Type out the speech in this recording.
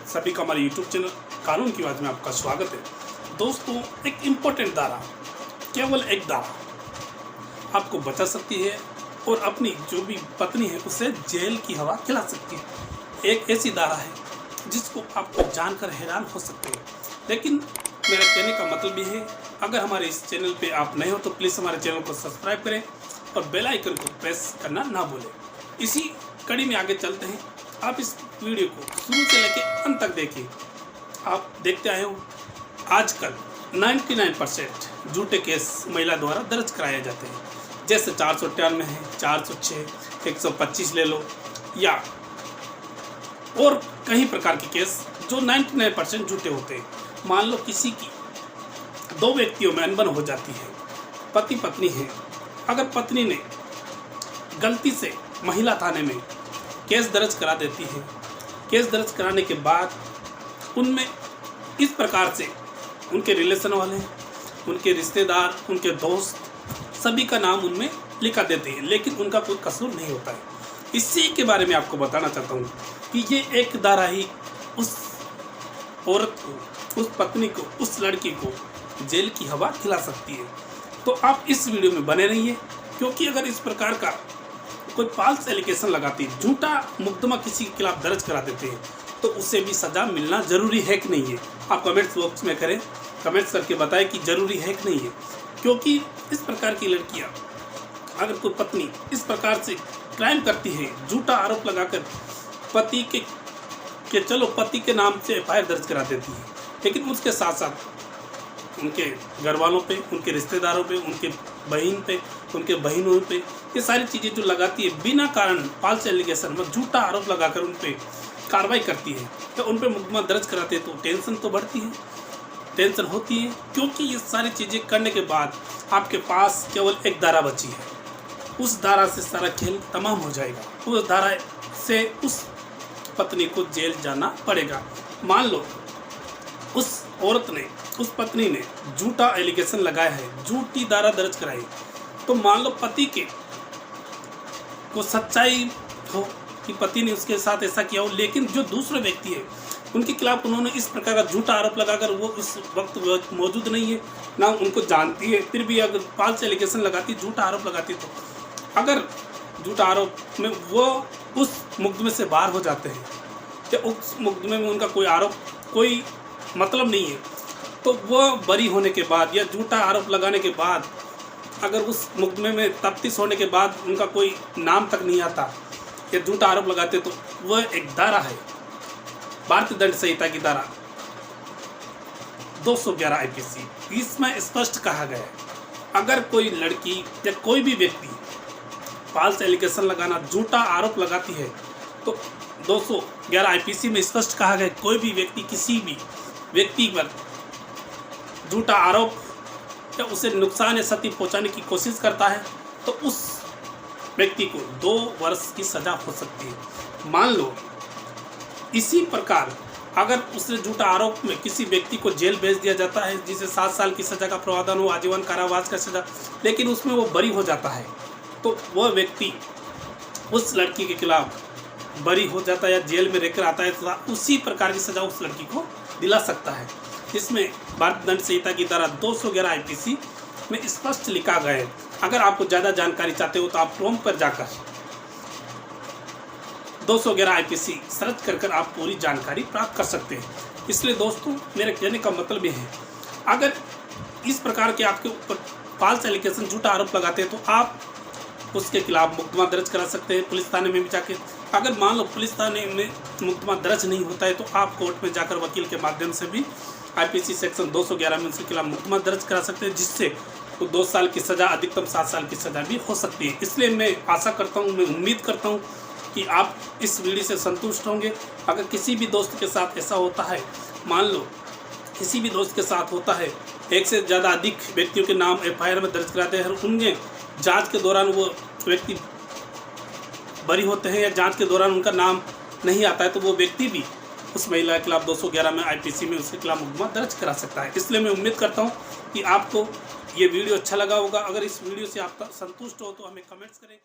सभी का हमारे YouTube चैनल कानून की आवाज़ में आपका स्वागत है। दोस्तों, एक इम्पोर्टेंट धारा, केवल एक धारा आपको बचा सकती है और अपनी जो भी पत्नी है उसे जेल की हवा खिला सकती है। एक ऐसी धारा है जिसको आपको जानकर हैरान हो सकते हैं, लेकिन मेरा कहने का मतलब ये है, अगर हमारे इस चैनल पे आप नए हो तो प्लीज़ हमारे चैनल को सब्सक्राइब करें और बेल आइकन को प्रेस करना ना भूलें। इसी कड़ी में आगे चलते हैं। आप इस वीडियो को शुरू से लेकर अंत तक देखिए। आप देखते आए हो, आजकल 99% झूठे केस महिला द्वारा दर्ज कराए जाते हैं, जैसे 498 है, 406, 125 ले लो, या और कई प्रकार के केस जो 99% झूठे होते हैं। मान लो किसी की दो व्यक्तियों में अनबन हो जाती है, पति पत्नी है। अगर पत्नी ने गलती से महिला थाने में केस दर्ज करा देती है, केस दर्ज कराने के बाद उनमें इस प्रकार से उनके रिलेशन वाले, उनके रिश्तेदार, उनके दोस्त, सभी का नाम उनमें लिखा देते हैं, लेकिन उनका कोई कसूर नहीं होता है। इसी के बारे में आपको बताना चाहता हूँ कि ये एक धारा ही उस औरत को, उस पत्नी को, उस लड़की को जेल की हवा खिला सकती है। तो आप इस वीडियो में बने रहिए, क्योंकि अगर इस प्रकार का कोई फॉल्स एलिगेशन लगाती है, झूठा मुकदमा किसी के खिलाफ दर्ज करा देते हैं, तो उसे भी सज़ा मिलना ज़रूरी है कि नहीं है। आप कमेंट्स बॉक्स में करें, कमेंट्स करके बताएं कि ज़रूरी है कि नहीं है। क्योंकि इस प्रकार की लड़कियां, अगर कोई पत्नी इस प्रकार से क्राइम करती है, झूठा आरोप लगाकर पति के चलो पति के नाम से FIR दर्ज करा देती है, लेकिन उसके साथ साथ उनके घर वालों पे, उनके रिश्तेदारों पे, उनके बहन पे, उनके बहनों पे, ये सारी चीज़ें जो लगाती है बिना कारण, फॉल्स एलिगेशन में झूठा आरोप लगाकर उन पे कार्रवाई करती है, तो उन पे मुकदमा दर्ज कराते हैं, तो टेंशन तो बढ़ती है, टेंशन होती है। क्योंकि ये सारी चीज़ें करने के बाद आपके पास केवल एक धारा बची है, उस धारा से सारा खेल तमाम हो जाएगा। उस धारा से उस पत्नी को जेल जाना पड़ेगा। मान लो उस औरत ने, उस पत्नी ने झूठा एलिगेशन लगाया है, झूठी धारा दर्ज कराई, तो मान लो पति के को सच्चाई हो कि पति ने उसके साथ ऐसा किया हो, लेकिन जो दूसरे व्यक्ति है उनके खिलाफ उन्होंने इस प्रकार का झूठा आरोप लगाकर, वो उस वक्त मौजूद नहीं है, ना उनको जानती है, फिर भी अगर फॉल्स एलिगेशन लगाती, झूठा आरोप लगाती, तो अगर झूठा आरोप में वो उस मुकदमे से बाहर हो जाते हैं, या उस मुकदमे में उनका कोई आरोप, कोई मतलब नहीं है, तो वो बरी होने के बाद या झूठा आरोप लगाने के बाद, अगर उस मुकदमे में तफ्तीश होने के बाद उनका कोई नाम तक नहीं आता या झूठा आरोप लगाते, तो वह एक धारा है, भारतीय दंड संहिता की धारा 211 IPC। इसमें स्पष्ट कहा गया है, अगर कोई लड़की या कोई भी व्यक्ति फॉल्स एलिगेशन लगाना, झूठा आरोप लगाती है, तो 211 IPC में स्पष्ट कहा गया है, कोई भी व्यक्ति किसी भी व्यक्ति पर झूठा आरोप या उसे नुकसान या क्षति पहुंचाने की कोशिश करता है, तो उस व्यक्ति को 2 वर्ष की सज़ा हो सकती है। मान लो इसी प्रकार अगर उसने झूठा आरोप में किसी व्यक्ति को जेल भेज दिया जाता है, जिसे 7 साल की सज़ा का प्रावधान हो, आजीवन कारावास का सज़ा, लेकिन उसमें वो बरी हो जाता है, तो वह व्यक्ति उस लड़की के खिलाफ बरी हो जाता है या जेल में रहकर आता है, तो उसी प्रकार की सज़ा उस लड़की को दिला सकता है। इसमें भारतीय दंड संहिता की धारा 211 IPC में स्पष्ट लिखा गया है। अगर आपको ज़्यादा जानकारी चाहते हो तो आप क्रोम पर जाकर 211 IPC सर्च कर आप पूरी जानकारी प्राप्त कर सकते हैं। इसलिए दोस्तों, मेरे कहने का मतलब ये है, अगर इस प्रकार के आपके ऊपर फॉल्स एलिगेशन, झूठा आरोप लगाते हैं, तो आप उसके खिलाफ मुकदमा दर्ज करा सकते हैं पुलिस थाने में भी जाके। अगर मान लो पुलिस थाने में मुकदमा दर्ज नहीं होता है, तो आप कोर्ट में जाकर वकील के माध्यम से भी IPC सेक्शन 211 में उसके खिलाफ मुकदमा दर्ज करा सकते हैं, जिससे तो 2 साल की सज़ा, अधिकतम 7 साल की सज़ा भी हो सकती है। इसलिए मैं आशा करता हूँ, मैं उम्मीद करता हूँ कि आप इस वीडियो से संतुष्ट होंगे। अगर किसी भी दोस्त के साथ ऐसा होता है, मान लो किसी भी दोस्त के साथ होता है, एक से ज़्यादा अधिक व्यक्तियों के नाम FIR में दर्ज कराते हैं और उनके जांच के दौरान वो व्यक्ति बरी होते हैं या जांच के दौरान उनका नाम नहीं आता है, तो वो व्यक्ति भी उस महिला के खिलाफ 211 में IPC में उसके खिलाफ मुकदमा दर्ज करा सकता है। इसलिए मैं उम्मीद करता हूँ कि आपको ये वीडियो अच्छा लगा होगा। अगर इस वीडियो से आप संतुष्ट हो तो हमें कमेंट्स करें।